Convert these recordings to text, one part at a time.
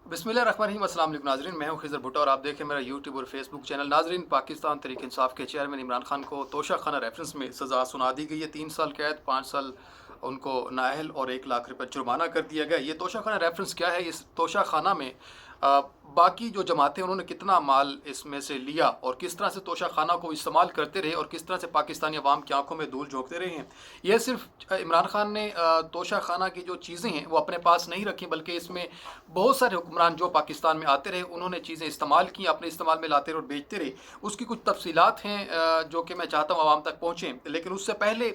बिस्मिल्लाहिर्रहमानिर्रहीम। अस्सलाम वालेकुम नाज़रीन, मैं हूं खिज़र भुट्टो और आप देखें मेरा यूट्यूब और फेसबुक चैनल। नाज़रीन, पाकिस्तान तहरीक इंसाफ के चेयरमैन इमरान खान को तोशाखाना रेफरेंस में सज़ा सुना दी गई है। 3 साल कैद, 5 साल उनको नाअहल और 1 लाख रुपये जुर्माना कर दिया गया। ये तोशाखाना रेफरेंस क्या है? इस तोशाखाना में बाकी जो जमातें उन्होंने कितना माल इसमें से लिया और किस तरह से तोशाखाना को इस्तेमाल करते रहे और किस तरह से पाकिस्तानी अवाम की आंखों में धूल झोंकते रहे हैं। यह सिर्फ इमरान खान ने तोशाखाना की जो चीज़ें हैं वो अपने पास नहीं रखी, बल्कि इसमें बहुत सारे हुक्मरान जो पाकिस्तान में आते रहे उन्होंने चीज़ें इस्तेमाल की, अपने इस्तेमाल में लाते रहे और बेचते रहे। उसकी कुछ तफसीलात हैं जो कि मैं चाहता हूँ आवाम तक पहुँचें, लेकिन उससे पहले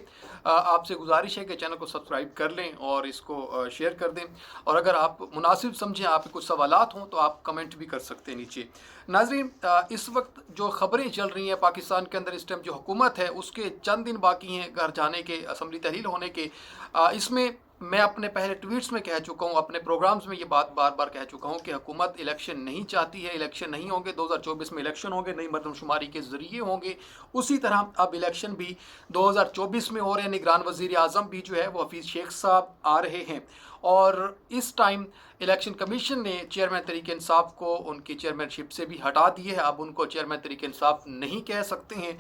आपसे गुजारिश है कि चैनल को सब्सक्राइब कर लें और इसको शेयर कर दें। और अगर आप मुनासिब समझें, आप कुछ सवालात हों तो आप कमेंट भी कर सकते हैं नीचे। नाज़रीन, इस वक्त जो ख़बरें चल रही हैं पाकिस्तान के अंदर, इस टाइम जो हुकूमत है उसके चंद दिन बाकी हैं घर जाने के, असम्बली तहलील होने के। इसमें मैं अपने पहले ट्वीट्स में कह चुका हूँ, अपने प्रोग्राम्स में ये बात बार बार कह चुका हूँ कि हुकूमत इलेक्शन नहीं चाहती है। इलेक्शन नहीं होंगे, 2024 में इलेक्शन होंगे, नई मरदमशुमारी के ज़रिए होंगे। उसी तरह अब इलेक्शन भी 2024 में हो रहे हैं। निगरान वज़ीर आज़म भी जो है वो हफीज़ शेख साहब आ रहे हैं और इस टाइम इलेक्शन कमीशन ने चेयरमैन तहरीक इंसाफ को उनकी चेयरमैनशिप से भी हटा दिए है। अब उनको चेयरमैन तहरीक इंसाफ नहीं कह सकते हैं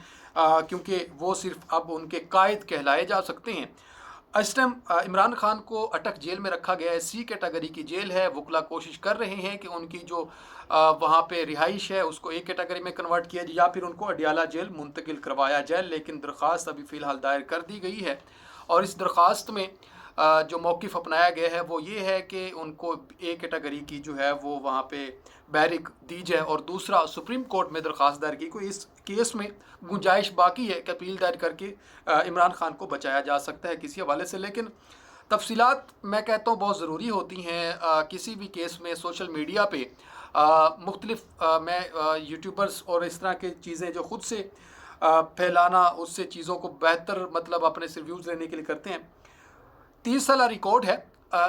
क्योंकि वो सिर्फ अब उनके कायद कहलाए जा सकते हैं। इस टाइम इमरान खान को अटक जेल में रखा गया है। सी कैटेगरी की जेल है। वकला कोशिश कर रहे हैं कि उनकी जो वहाँ पे रिहाइश है उसको ए कैटेगरी में कन्वर्ट किया जाए या फिर उनको अडियाला जेल मुंतकिल करवाया जाए, लेकिन दरख्वास्त अभी फ़िलहाल दायर कर दी गई है। और इस दरख्वास्त में जो मौक़िफ़ अपनाया गया है वो ये है कि उनको ए कैटेगरी की जो है वो वहाँ पे बैरिक दी जाए। और दूसरा, सुप्रीम कोर्ट में दरख्वास्त दायर की कोई इस केस में गुंजाइश बाकी है कि अपील दायर करके इमरान खान को बचाया जा सकता है किसी हवाले से। लेकिन तफसीलात मैं कहता हूँ बहुत ज़रूरी होती हैं किसी भी केस में। सोशल मीडिया पे मुख्तलिफ मैं यूट्यूबर्स और इस तरह की चीज़ें जो ख़ुद से फैलाना, उससे चीज़ों को बेहतर मतलब अपने से व्यूज़ लेने के लिए करते हैं। 30 साल रिकॉर्ड है।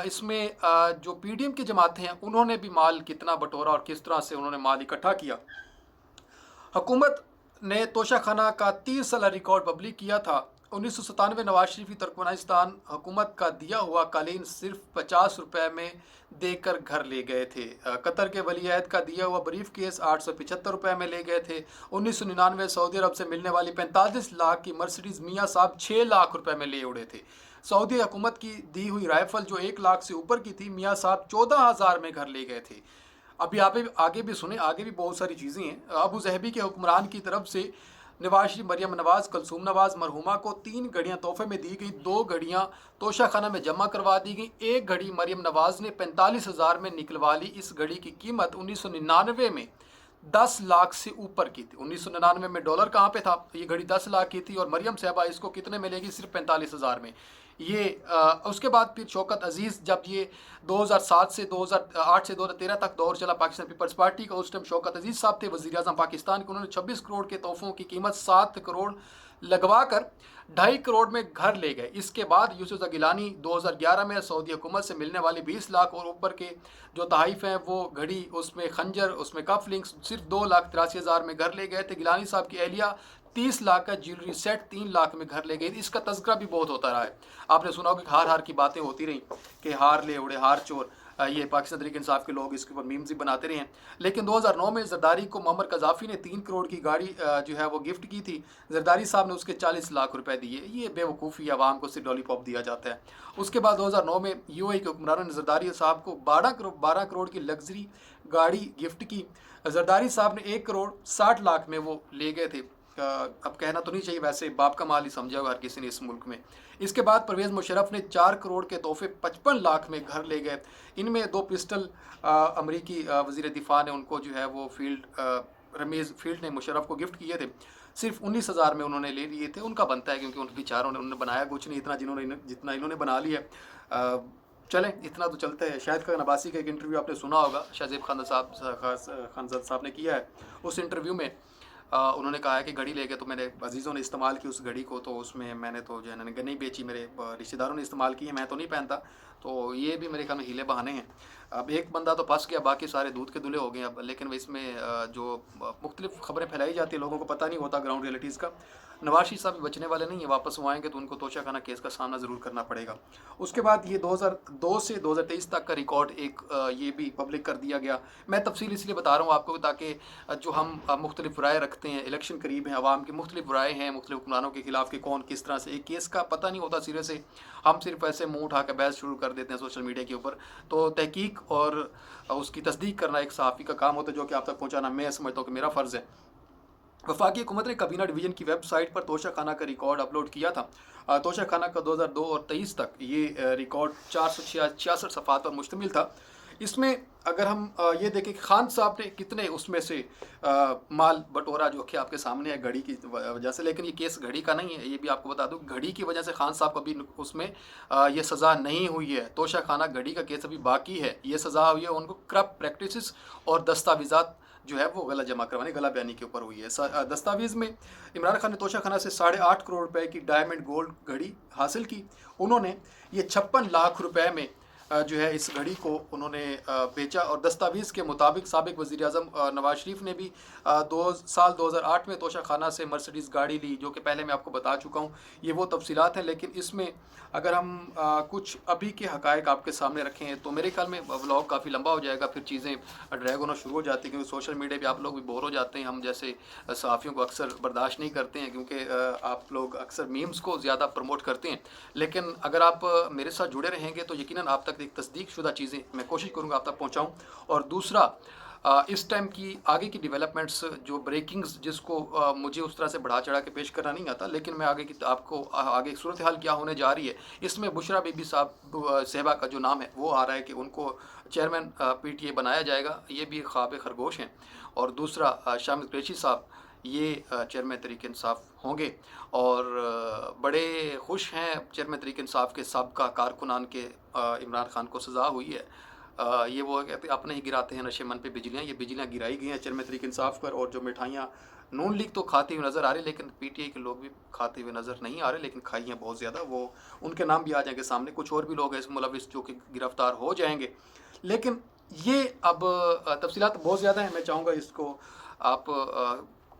इसमें जो पीडीएम की जमातें हैं उन्होंने भी माल कितना बटोरा और किस तरह से उन्होंने माल इकट्ठा किया। हुकूमत ने तोशाखाना का 30 साल रिकॉर्ड पब्लिक किया था। 1997 नवाज शरीफ की तुर्कमेनिस्तान हुकूमत का दिया हुआ कालीन सिर्फ 50 रुपए में देकर घर ले गए थे। कतर के वली अहद का दिया हुआ ब्रीफ केस 875 रुपए में ले गए थे। 1999 सऊदी अरब से मिलने वाली 45 लाख की मर्सिडीज़ मियाँ साहब 6 लाख रुपए में ले उड़े थे। सऊदी हुकूमत की दी हुई राइफल जो 1 लाख से ऊपर की थी, मियाँ साहब 14,000 में घर ले गए थे। अभी आप आगे भी सुने, आगे भी बहुत सारी चीज़ें हैं। अबू जहबी के हुक्मरान की तरफ से नवाज शरीफ, मरियम नवाज, कलसूम नवाज मरहुमा को 3 घड़ियाँ तोहफे में दी गई। 2 घड़ियाँ तोशाखाना में जमा करवा दी गई। एक घड़ी मरियम नवाज ने 45,000 में निकलवा ली। इस घड़ी की कीमत 1999 में 10 लाख से ऊपर की थी। 1999 में डॉलर कहाँ पे था? ये घड़ी 10 लाख की थी और मरियम साहबा इसको कितने मिलेगी? सिर्फ 45,000 में। ये उसके बाद फिर शौकत अजीज़, जब ये 2007 से 2008 से 2013 तक दौर चला पाकिस्तान पीपल्स पार्टी का, उस टाइम शौकत अजीज़ साहब थे वज़ीर आज़म पाकिस्तान के। उन्होंने 26 करोड़ के तोहफ़ों की कीमत 7 करोड़ लगवा कर 2.5 करोड़ में घर ले गए। इसके बाद यूसुफ गिलानी 2011 में सऊदी हुकूमत से मिलने वाली 20 लाख और ऊपर के जो तहाइफ हैं, वो घड़ी, उसमें खंजर, उसमें कफ लिंक्स, सिर्फ 2,83,000 में घर ले गए थे। गिलानी साहब की एहलिया 30 लाख का ज्वेलरी सेट 3 लाख में घर ले गई। इसका तज़किरा भी बहुत होता रहा है। आपने सुना होगा कि हार हार की बातें होती रहीं कि हार ले उड़े हार चोर। ये पाकिस्तान तहरीक इंसाफ के लोग इसके ऊपर मीम्स ही बनाते रहे हैं। लेकिन 2009 में जरदारी को मोहम्मद कज़ाफ़ी ने 3 करोड़ की गाड़ी जो है वो गिफ्ट की थी। जरदारी साहब ने उसके 40 लाख रुपए दिए। ये बेवकूफ़ी, आवाम को सिर्फ लॉलीपॉप दिया जाता है। उसके बाद 2009 में यूएई के हुक्मरानों ने जरदारी साहब को 12 करोड़ की लग्जरी गाड़ी गिफ्ट की। जरदारी साहब ने 1 करोड़ 60 लाख में वो ले गए थे। अब कहना तो नहीं चाहिए, वैसे बाप का माल ही समझा होगा हर किसी ने इस मुल्क में। इसके बाद परवेज़ मुशर्रफ ने 4 करोड़ के तोहफे 55 लाख में घर ले गए। इनमें 2 पिस्टल अमरीकी वज़ीर दिफा ने उनको जो है वो रमीज़ फील्ड ने मुशर्रफ को गिफ्ट किए थे। सिर्फ 19,000 में उन्होंने ले लिए थे। उनका बनता है क्योंकि उन बेचारों ने, उन्होंने बनाया कुछ नहीं इतना जितना इन्होंने बना लिया। चलें, इतना तो चलता है। शाहिद खान अब्बासी का एक इंटरव्यू आपने सुना होगा, शाहज़ेब खानज़द साहब ने किया है। उस इंटरव्यू में उन्होंने कहा है कि घड़ी ले गए तो मेरे अजीज़ों ने इस्तेमाल की उस घड़ी को, तो उसमें मैंने तो जो है ना नहीं बेची, मेरे रिश्तेदारों ने इस्तेमाल की है, मैं तो नहीं पहनता। तो ये भी मेरे ख्याल में हीले बहाने हैं। अब एक बंदा तो फँस गया, बाकी सारे दूध के दूल्हे हो गए अब। लेकिन इसमें जो मुख्तलिफ़ खबरें फैलाई जाती हैं, लोगों को पता नहीं होता ग्राउंड रियलिटीज़ का। नवाज शरीफ साहब भी बचने वाले नहीं हैं, वापस वो आएँगे तो उनको तोशाखाना केस का सामना ज़रूर करना पड़ेगा। उसके बाद ये 2002 से 2023 तक का रिकॉर्ड एक ये भी पब्लिक कर दिया गया। मैं तफ़सील इसलिए बता रहा हूँ आपको ताकि जो हम मुख्तलिफ़ राय रखते हैं, इलेक्शन करीब हैं, आवाम की मुख्तलिफ़ राय हैं मुख्तलिफ़ हुक्मरानों के खिलाफ कि कौन किस तरह से, एक केस का पता नहीं होता सिरे से, हम सिर्फ ऐसे मुँह उठा के बहस शुरू कर देते हैं सोशल मीडिया के ऊपर। तो तहकीक और उसकी तस्दीक करना एक सहाफ़ी का काम होता है, जो कि आप तक पहुँचाना मैं समझता हूँ कि मेरा फ़र्ज़ है। वफाकी हुकूमत ने काबीना डिवीज़न की वेबसाइट पर तोशाखाना का रिकॉर्ड अपलोड किया था। तोशाखाना का 2002 और 23 तक ये रिकॉर्ड 466 सफ़ात पर मुश्तमिल था। इसमें अगर हम ये देखें कि खान साहब ने कितने उसमें से माल बटोरा, जो कि आपके सामने है घड़ी की वजह से। लेकिन ये केस घड़ी का नहीं है, ये भी आपको बता दूं, घड़ी की वजह से खान साहब को अभी उसमें ये सज़ा नहीं हुई है। तोशाखाना घड़ी का केस अभी बाकी है, ये सज़ा हुई है उनको करप्ट प्रैक्टिसेस और दस्तावेज़ात जो है वो गलत जमा करवाने, गला बयानी के ऊपर हुई है। दस्तावेज़ में इमरान खान ने तोशाखाना से 8.5 करोड़ रुपए की डायमंड गोल्ड घड़ी हासिल की। उन्होंने ये 56 लाख रुपए में जो है इस घड़ी को उन्होंने बेचा। और दस्तावेज़ के मुताबिक साबिक वज़ीर-ए-आज़म नवाज शरीफ ने भी 2008 में तोशाखाना से मर्सिडीज़ गाड़ी ली, जो कि पहले मैं आपको बता चुका हूँ। ये वो तफसीलात हैं। लेकिन इसमें अगर हम कुछ अभी के हक़ाइक़ आपके सामने रखें तो मेरे ख्याल में व्लॉग काफ़ी लंबा हो जाएगा, फिर चीज़ें ड्रैग होना शुरू हो जाती हैं, क्योंकि सोशल मीडिया पे आप लोग भी बोर हो जाते हैं। हम जैसे सहाफ़ियों को अक्सर बर्दाश्त नहीं करते हैं, क्योंकि आप लोग अक्सर मीम्स को ज़्यादा प्रमोट करते हैं। लेकिन अगर आप मेरे साथ जुड़े रहेंगे तो यकीनन आप तक एक तस्दीक शुदा चीज़ें मैं कोशिश करूँगा आप तक पहुँचाऊँ। और दूसरा, इस टाइम की आगे की डेवलपमेंट्स, जो ब्रेकिंग्स, जिसको मुझे उस तरह से बढ़ा चढ़ा के पेश करना नहीं आता, लेकिन मैं आगे की आपको आगे सूरत हाल क्या होने जा रही है, इसमें बुशरा बीबी साहब साहिबा का जो नाम है वो आ रहा है कि उनको चेयरमैन PTA बनाया जाएगा। ये भी ख्वाब खरगोश हैं। और दूसरा, शामिद कुरैशी साहब ये चेयरमैन तहरीक इंसाफ होंगे। और बड़े खुश हैं चेयरमैन तहरीक इंसाफ के साबका कारकुनान के इमरान खान को सज़ा हुई है। ये वो कहते अपने ही गिराते हैं नशे मन पे बिजलियाँ, ये बिजलियाँ गिराई गई हैं चेयरमैन तहरीक इंसाफ पर। और जो मिठाइयाँ नून लीग तो खाती हुई नज़र आ रही, लेकिन PTA के लोग भी खाते हुए नज़र नहीं आ रहे, लेकिन खाई हैं बहुत ज़्यादा। वो उनके नाम भी आ जाएंगे सामने। कुछ और भी लोग हैं इसमें मुलविस जो कि गिरफ़्तार हो जाएंगे। लेकिन ये अब तफसीलात बहुत ज़्यादा हैं, मैं चाहूँगा इसको आप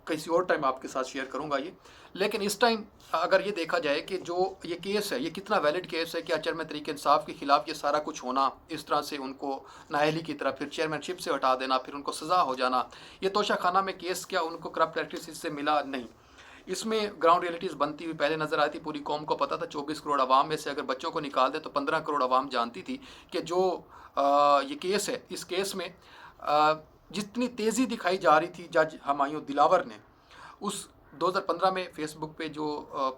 किसी और टाइम आपके साथ शेयर करूँगा ये। लेकिन इस टाइम अगर ये देखा जाए कि जो ये केस है ये कितना वैलिड केस है, क्या चेयरमैन तहरीक इंसाफ के खिलाफ ये सारा कुछ होना, इस तरह से उनको नाअहली की तरह फिर चेयरमैनशिप से हटा देना, फिर उनको सज़ा हो जाना, ये तोशाखाना में केस क्या उनको करप्ट प्रैक्टिस से मिला? नहीं। इसमें ग्राउंड रियलिटीज़ बनती हुई पहले नज़र आई थी। पूरी कौम को पता था 24 करोड़ आवाम में से अगर बच्चों को निकाल दे तो 15 करोड़ आवाम जानती थी कि जो ये केस है, इस केस में जितनी तेज़ी दिखाई जा रही थी जज हुमायूं दिलावर ने, उस 2015 में फ़ेसबुक पे जो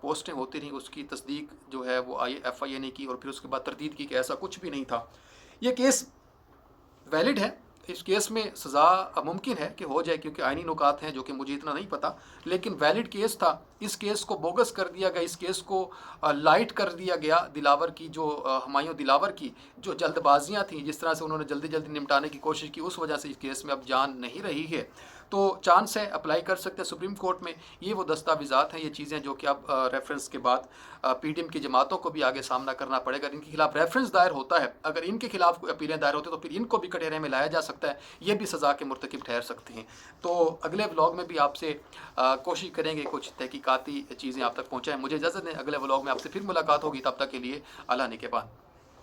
पोस्टें होती रहीं उसकी तस्दीक जो है वो FIA ने की, और फिर उसके बाद तरदीद की कि ऐसा कुछ भी नहीं था। ये केस वैलिड है। इस केस में सज़ा मुमकिन है कि हो जाए, क्योंकि आइनी नुकात हैं जो कि मुझे इतना नहीं पता, लेकिन वैलिड केस था। इस केस को बोगस कर दिया गया, इस केस को लाइट कर दिया गया। दिलावर की जो हुमायूं दिलावर की जो जल्दबाजियां थीं, जिस तरह से उन्होंने जल्दी जल्दी निपटाने की कोशिश की, उस वजह से इस केस में अब जान नहीं रही है। तो चांस है अप्लाई कर सकते हैं सुप्रीम कोर्ट में। ये वो दस्तावेज़ात हैं, ये चीज़ें जो कि अब रेफरेंस के बाद PDM की जमातों को भी आगे सामना करना पड़ेगा। इनके खिलाफ रेफरेंस दायर होता है, अगर इनके खिलाफ कोई अपीलें दायर होती हैं तो फिर इनको भी कटहरे में लाया जा सकता है, ये भी सज़ा के मुर्तकिब ठहर सकते हैं। तो अगले व्लॉग में भी आपसे कोशिश करेंगे कुछ तहकीकाती चीज़ें आप तक पहुँचाएँ। मुझे इजाज़त दें, अगले व्लॉग में आपसे फिर मुलाकात होगी। तब तक के लिए अल्लाह निगहबान।